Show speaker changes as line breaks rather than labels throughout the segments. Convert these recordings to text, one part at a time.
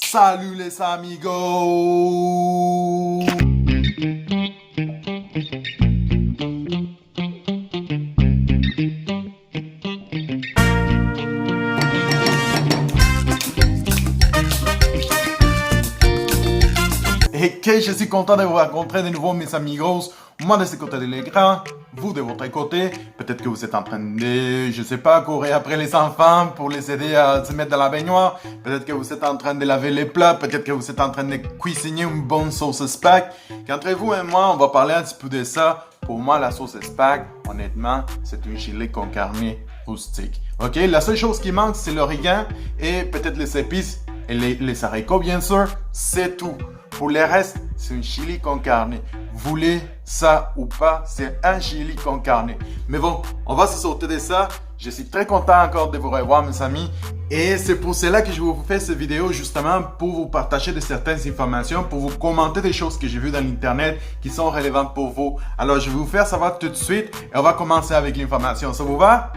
Salut les amigos! Et que je suis content de vous rencontrer de nouveau mes amigos. Moi de ce côté de l'écran, vous de votre côté. Peut-être que vous êtes en train de, je sais pas, courir après les enfants pour les aider à se mettre dans la baignoire. Peut-être que vous êtes en train de laver les plats. Peut-être que vous êtes en train de cuisiner une bonne sauce spag. Qu'entre vous et moi, on va parler un petit peu de ça. Pour moi, la sauce spag, honnêtement, c'est une chili con carne rustique. Ok, la seule chose qui manque, c'est l'origan et peut-être les épices et les haricots, bien sûr. C'est tout. Pour le reste, c'est une chili con carne. Vous voulez ça ou pas, c'est un chili con carne. Mais bon, on va se sortir de ça. Je suis très content encore de vous revoir, mes amis. Et c'est pour cela que je vous fais cette vidéo, justement, pour vous partager de certaines informations, pour vous commenter des choses que j'ai vues dans l'internet qui sont relevantes pour vous. Alors, je vais vous faire savoir tout de suite et on va commencer avec l'information. Ça vous va?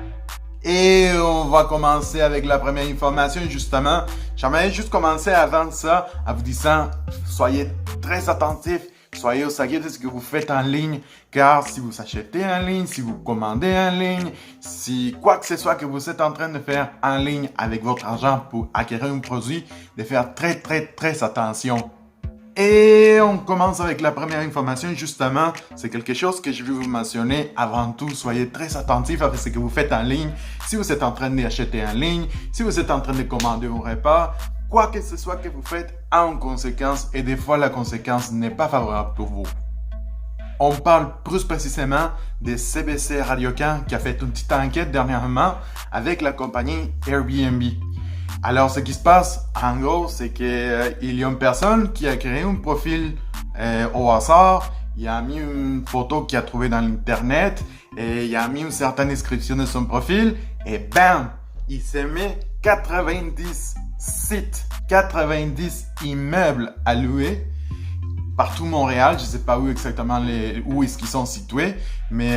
Et on va commencer avec la première information, justement. J'aimerais juste commencer avant ça en vous disant, soyez très attentifs, soyez au saguet de ce que vous faites en ligne, car si vous achetez en ligne, si vous commandez en ligne, si quoi que ce soit que vous êtes en train de faire en ligne avec votre argent pour acquérir un produit, de faire très attention. Et on commence avec la première information, justement, c'est quelque chose que je veux vous mentionner avant tout. Soyez très attentifs à ce que vous faites en ligne. Si vous êtes en train d'acheter en ligne, si vous êtes en train de commander un repas, quoi que ce soit que vous faites a une conséquence et des fois la conséquence n'est pas favorable pour vous. On parle plus précisément de CBC Radio-Can qui a fait une petite enquête dernièrement avec la compagnie Airbnb. Alors, ce qui se passe, en gros, c'est qu'il y a une personne qui a créé un profil au hasard. Il a mis une photo qu'il a trouvée dans l'internet et il a mis une certaine description de son profil et bam, il s'est mis 90 sites, 90 immeubles à louer partout Montréal. Je sais pas où exactement où est-ce qu'ils sont situés, mais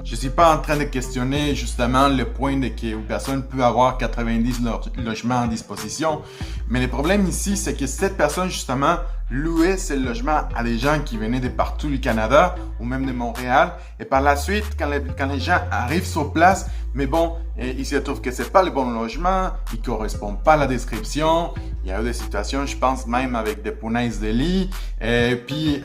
je suis pas en train de questionner justement le point de qu'une personne peut avoir 90 logements à disposition. Mais le problème ici, c'est que cette personne justement louait ce logement à des gens qui venaient de partout le Canada ou même de Montréal. Et par la suite, quand les gens arrivent sur place, mais bon, il se trouve que c'est pas le bon logement, il correspond pas à la description. Il y a eu des situations, je pense même avec des punaises de lit. Et puis,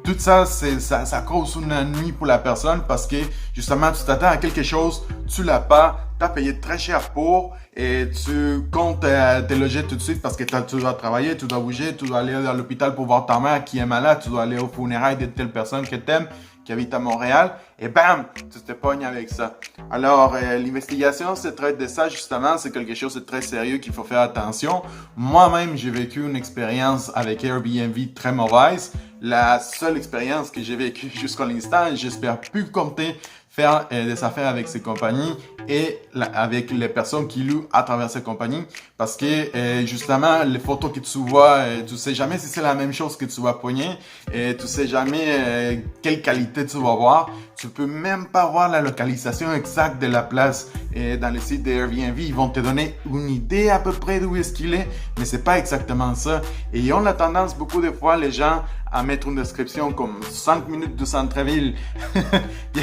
tout ça, ça cause une ennui pour la personne parce que justement, tu t'attends à quelque chose, tu l'as pas, tu as payé très cher pour et tu comptes te loger tout de suite parce que tu dois travailler, tu dois bouger, tu dois aller à l'hôpital pour voir ta mère qui est malade, tu dois aller au funérailles de telle personne que t'aimes, qui habite à Montréal, et bam, tu te pognes avec ça. Alors, l'investigation se traite de ça, justement, c'est quelque chose de très sérieux qu'il faut faire attention. Moi-même, j'ai vécu une expérience avec Airbnb très mauvaise. La seule expérience que j'ai vécue jusqu'à l'instant, j'espère plus compter faire des affaires avec ces compagnies et avec les personnes qui louent à travers ces compagnies parce que justement les photos que tu vois, tu sais jamais si c'est la même chose que tu vas pogner et tu sais jamais quelle qualité tu vas voir. Tu peux même pas voir la localisation exacte de la place et dans le site d'Airbnb, ils vont te donner une idée à peu près d'où est-ce qu'il est, mais c'est pas exactement ça. Et ils ont la tendance beaucoup de fois les gens à mettre une description comme 5 minutes de centre-ville. Et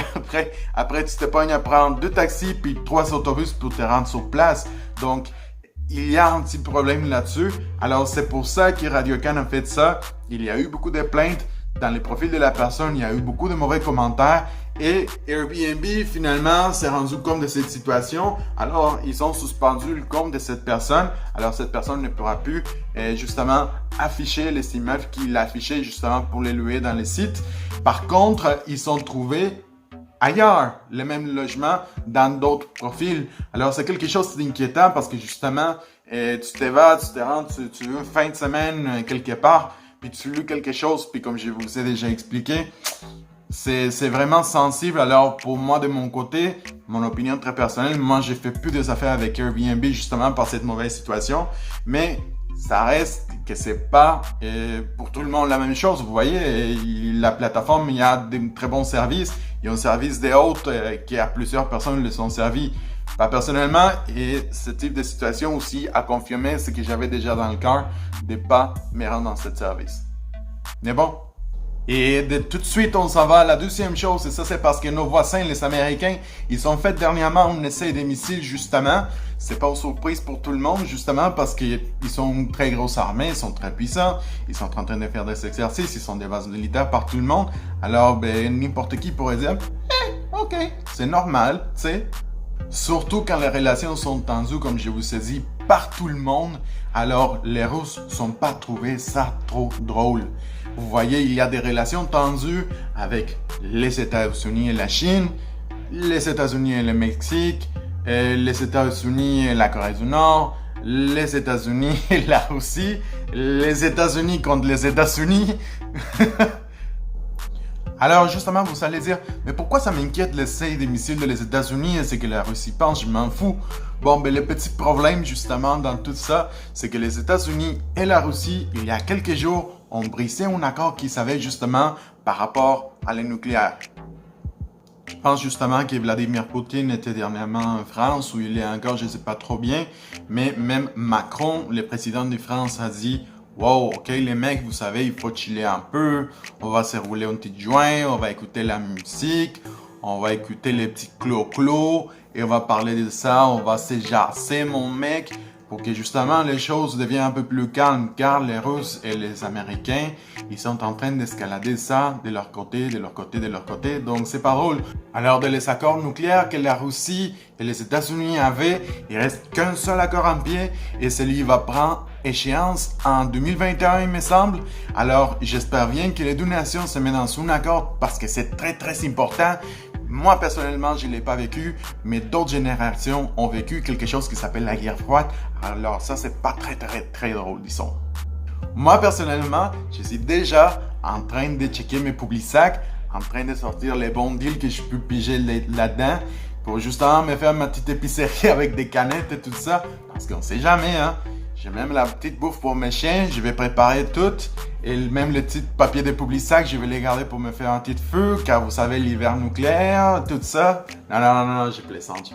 après, tu te pognes à prendre 2 taxis puis 3 autobus pour te rendre sur place. Donc, il y a un petit problème là-dessus. Alors, c'est pour ça que Radio-Can a fait ça. Il y a eu beaucoup de plaintes dans les profils de la personne. Il y a eu beaucoup de mauvais commentaires. Et Airbnb, finalement, s'est rendu compte de cette situation. Alors, ils ont suspendu le compte de cette personne. Alors, cette personne ne pourra plus, justement, afficher les immeubles qu'il affichait, justement, pour les louer dans les sites. Par contre, ils ont trouvé ailleurs les mêmes logements dans d'autres profils. Alors, c'est quelque chose d'inquiétant parce que, justement, tu te vas, tu te rends, tu veux une fin de semaine quelque part, puis tu loues quelque chose, puis comme je vous ai déjà expliqué, c'est vraiment sensible. Alors pour moi de mon côté, mon opinion très personnelle, moi j'ai fait plus des affaires avec Airbnb justement par cette mauvaise situation. Mais ça reste que c'est pas pour tout le monde la même chose. Vous voyez, la plateforme, il y a des très bons services. Il y a un service de hôtes qui a plusieurs personnes le sont servis Personnellement, et ce type de situation aussi a confirmé ce que j'avais déjà dans le cœur de pas me rendre dans ce service. Mais bon. Et de tout de suite, on s'en va à la deuxième chose, et ça c'est parce que nos voisins, les Américains, ils ont fait dernièrement un essai de missile justement. C'est pas une surprise pour tout le monde, justement, parce qu'ils sont une très grosse armée, ils sont très puissants, ils sont en train de faire des exercices, ils sont des bases militaires par tout le monde. Alors, n'importe qui pourrait dire, ok, c'est normal, tu sais. Surtout quand les relations sont tendues, comme je vous ai dit, par tout le monde, alors les Russes n'ont pas trouvé ça trop drôle. Vous voyez, il y a des relations tendues avec les États-Unis et la Chine, les États-Unis et le Mexique, les États-Unis et la Corée du Nord, les États-Unis et la Russie, les États-Unis contre les États-Unis. Alors justement, vous allez dire, mais pourquoi ça m'inquiète l'essai des missiles des États-Unis et c'est que la Russie pense, je m'en fous. Bon, le petit problème justement dans tout ça, c'est que les États-Unis et la Russie, il y a quelques jours, ont brisé un accord qu'ils savaient justement par rapport à le nucléaire. Je pense justement que Vladimir Poutine était dernièrement en France, où il est encore, je ne sais pas trop bien, mais même Macron, le président de France, a dit « Wow, ok les mecs, vous savez, il faut chiller un peu, on va se rouler un petit joint, on va écouter la musique, on va écouter les petits clo-clo, et on va parler de ça, on va se jasser mon mec ». Pour que justement les choses deviennent un peu plus calmes, car les Russes et les Américains, ils sont en train d'escalader ça de leur côté, de leur côté, de leur côté, donc c'est pas drôle. Alors de les accords nucléaires que la Russie et les États-Unis avaient, il reste qu'un seul accord en pied, et celui va prendre échéance en 2021 il me semble. Alors j'espère bien que les deux nations se mettent dans un accord, parce que c'est très très important. Moi, personnellement, je ne l'ai pas vécu, mais d'autres générations ont vécu quelque chose qui s'appelle la guerre froide. Alors ça, c'est pas très drôle, disons. Moi, personnellement, je suis déjà en train de checker mes publics sacs, en train de sortir les bons deals que je peux piger là-dedans, pour justement me faire ma petite épicerie avec des canettes et tout ça, parce qu'on sait jamais, hein. J'ai même la petite bouffe pour mes chiens, je vais préparer tout. Et même les petits papiers de public-sac, je vais les garder pour me faire un petit feu, car vous savez, l'hiver nucléaire, tout ça. Non, je plaisante.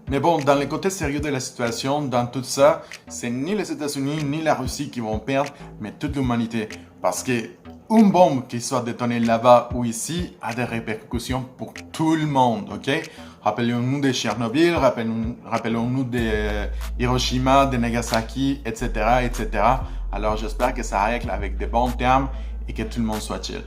Mais bon, dans le côté sérieux de la situation, dans tout ça, c'est ni les États-Unis ni la Russie qui vont perdre, mais toute l'humanité. Parce que une bombe qui soit détonée là-bas ou ici a des répercussions pour tout le monde, ok? Rappelons-nous de Tchernobyl, rappelons-nous de Hiroshima, de Nagasaki, etc., etc. Alors j'espère que ça règle avec de bons termes et que tout le monde soit chill.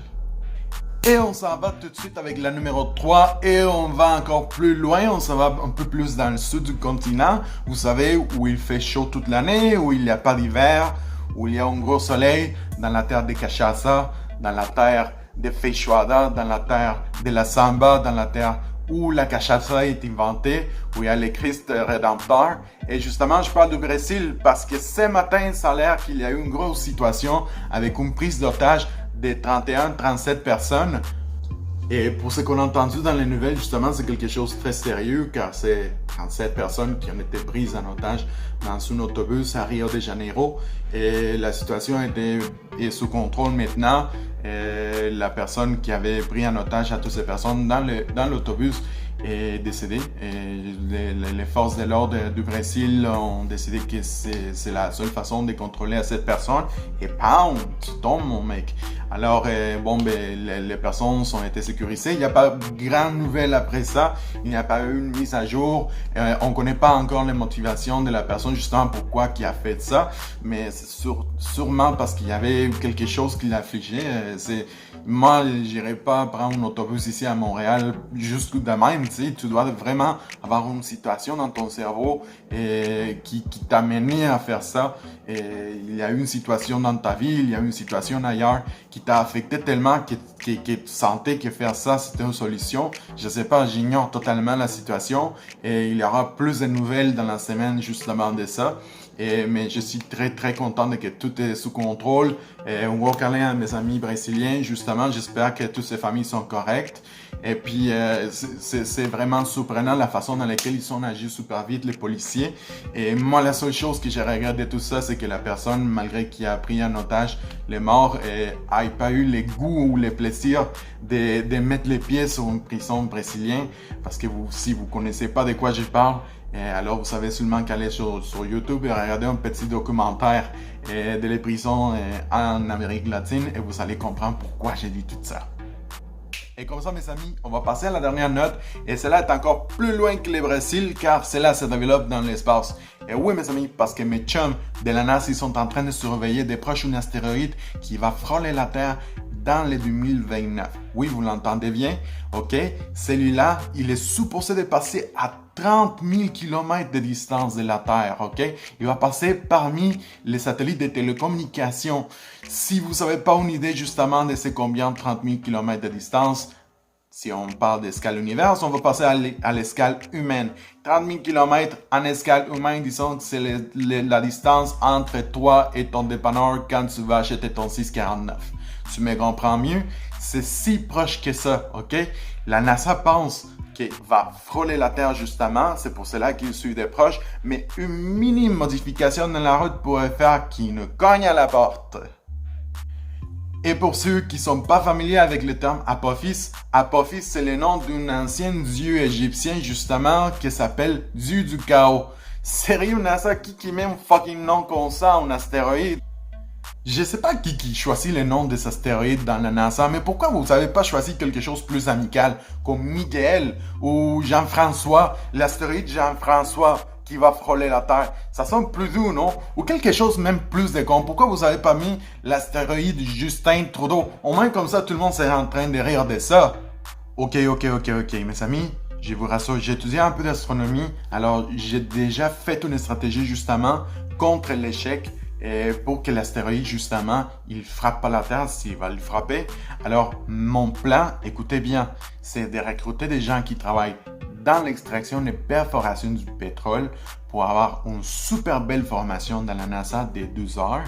Et on s'en va tout de suite avec la numéro 3 et on va encore plus loin, on s'en va un peu plus dans le sud du continent. Vous savez, où il fait chaud toute l'année, où il n'y a pas d'hiver, où il y a un gros soleil, dans la terre de Cachaça, dans la terre de Feijoada, dans la terre de la Samba, dans la terre où la cachaça est inventée, où il y a le Christ Rédempteur. Et justement, je parle du Brésil parce que ce matin, ça a l'air qu'il y a eu une grosse situation avec une prise d'otage de 31-37 personnes. Et pour ce qu'on a entendu dans les nouvelles, justement, c'est quelque chose de très sérieux car c'est 37 personnes qui ont été prises en otage dans un autobus à Rio de Janeiro. Et la situation est sous contrôle maintenant. Et la personne qui avait pris en otage à toutes ces personnes dans l'autobus est décédée. Et les forces de l'ordre du Brésil ont décidé que c'est la seule façon de contrôler à cette personne. Et pound, tu tombes mon mec. Alors, les personnes ont été sécurisées. Il n'y a pas de grandes nouvelles après ça. Il n'y a pas eu une mise à jour. On ne connaît pas encore les motivations de la personne, justement pourquoi qui a fait ça. Mais c'est sûrement parce qu'il y avait quelque chose qui l'affligeait. Moi, je n'irais pas prendre un autobus ici à Montréal juste de même. Tu dois vraiment avoir une situation dans ton cerveau qui t'a mené à faire ça. Et il y a eu une situation dans ta vie, il y a eu une situation ailleurs qui t'a affecté tellement que tu sentais que faire ça, c'était une solution. Je sais pas, j'ignore totalement la situation et il y aura plus de nouvelles dans la semaine justement de ça. Mais je suis très content de que tout est sous contrôle. Un gros câlin à mes amis brésiliens, justement, j'espère que toutes ces familles sont correctes. Et puis, c'est vraiment surprenant la façon dans laquelle ils ont agi super vite, les policiers. Et moi, la seule chose que j'ai regardé de tout ça, c'est que la personne, malgré qu'il a pris en otage les morts, n'ait pas eu le goût ou le plaisir de mettre les pieds sur une prison brésilienne. Parce que si vous connaissez pas de quoi je parle, alors vous savez seulement qu'aller sur YouTube et regarder un petit documentaire de les prisons en Amérique latine et vous allez comprendre pourquoi j'ai dit tout ça. Et comme ça, mes amis, on va passer à la dernière note. Et celle-là est encore plus loin que le Brésil, car celle-là se développe dans l'espace. Et oui, mes amis, parce que mes chums de la NASA, ils sont en train de surveiller des proches d'un astéroïde qui va frôler la Terre dans le 2029. Oui, vous l'entendez bien, ok? Celui-là, il est supposé de passer à 30 000 km de distance de la Terre, ok? Il va passer parmi les satellites de télécommunications. Si vous n'avez pas une idée justement de c'est combien 30 000 km de distance, si on parle d'escale univers, on va passer à l'escale humaine. 30 000 km en escale humaine, disons que c'est la distance entre toi et ton dépanneur quand tu vas acheter ton 649. Tu me comprends mieux? C'est si proche que ça, ok? La NASA pense qu'il va frôler la Terre justement, c'est pour cela qu'il suit des proches, mais une minime modification dans la route pourrait faire qu'il nous cogne à la porte. Et pour ceux qui ne sont pas familiers avec le terme Apophis, Apophis c'est le nom d'un ancien dieu égyptien justement qui s'appelle Dieu du chaos. Sérieux NASA, qui met un fucking nom comme ça, un astéroïde? Je sais pas qui choisit le nom des astéroïdes dans la NASA, mais pourquoi vous n'avez pas choisi quelque chose de plus amical, comme Miguel ou Jean-François, l'astéroïde Jean-François qui va frôler la Terre? Ça sonne plus doux, non? Ou quelque chose même plus de con. Pourquoi vous n'avez pas mis l'astéroïde Justin Trudeau? Au moins comme ça, tout le monde serait en train de rire de ça. Ok, mes amis. Je vous rassure, j'ai étudié un peu d'astronomie, alors j'ai déjà fait une stratégie justement contre l'échec. Et pour que l'astéroïde, justement, il frappe pas la Terre s'il va le frapper. Alors, mon plan, écoutez bien, c'est de recruter des gens qui travaillent dans l'extraction et perforation du pétrole pour avoir une super belle formation dans la NASA de 12 heures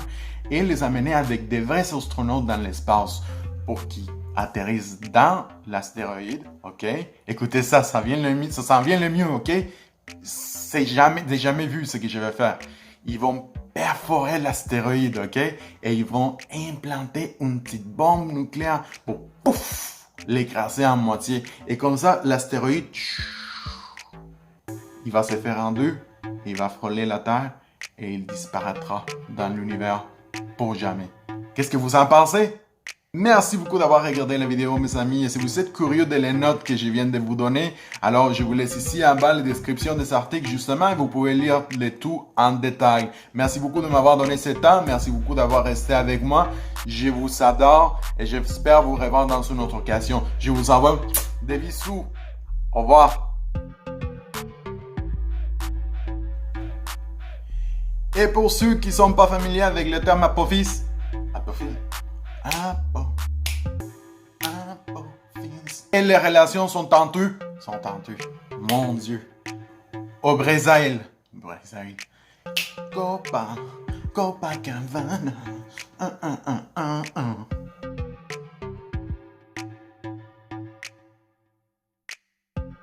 et les amener avec des vrais astronautes dans l'espace pour qu'ils atterrissent dans l'astéroïde, ok? Écoutez ça, ça s'en vient le mieux, ok? C'est jamais vu ce que je vais faire. Ils vont perforer l'astéroïde, ok? Et ils vont implanter une petite bombe nucléaire pour pouf, l'écraser en moitié. Et comme ça, l'astéroïde, il va se faire en deux, il va frôler la Terre et il disparaîtra dans l'univers pour jamais. Qu'est-ce que vous en pensez? Merci beaucoup d'avoir regardé la vidéo, mes amis. Et si vous êtes curieux de les notes que je viens de vous donner, alors je vous laisse ici en bas la description de cet article, justement, et vous pouvez lire le tout en détail. Merci beaucoup de m'avoir donné ce temps. Merci beaucoup d'avoir resté avec moi. Je vous adore et j'espère vous revoir dans une autre occasion. Je vous envoie des bisous. Au revoir. Et pour ceux qui ne sont pas familiers avec le terme Apophis, et les relations sont tendues. Mon Dieu. Au Brésil. Copacabana.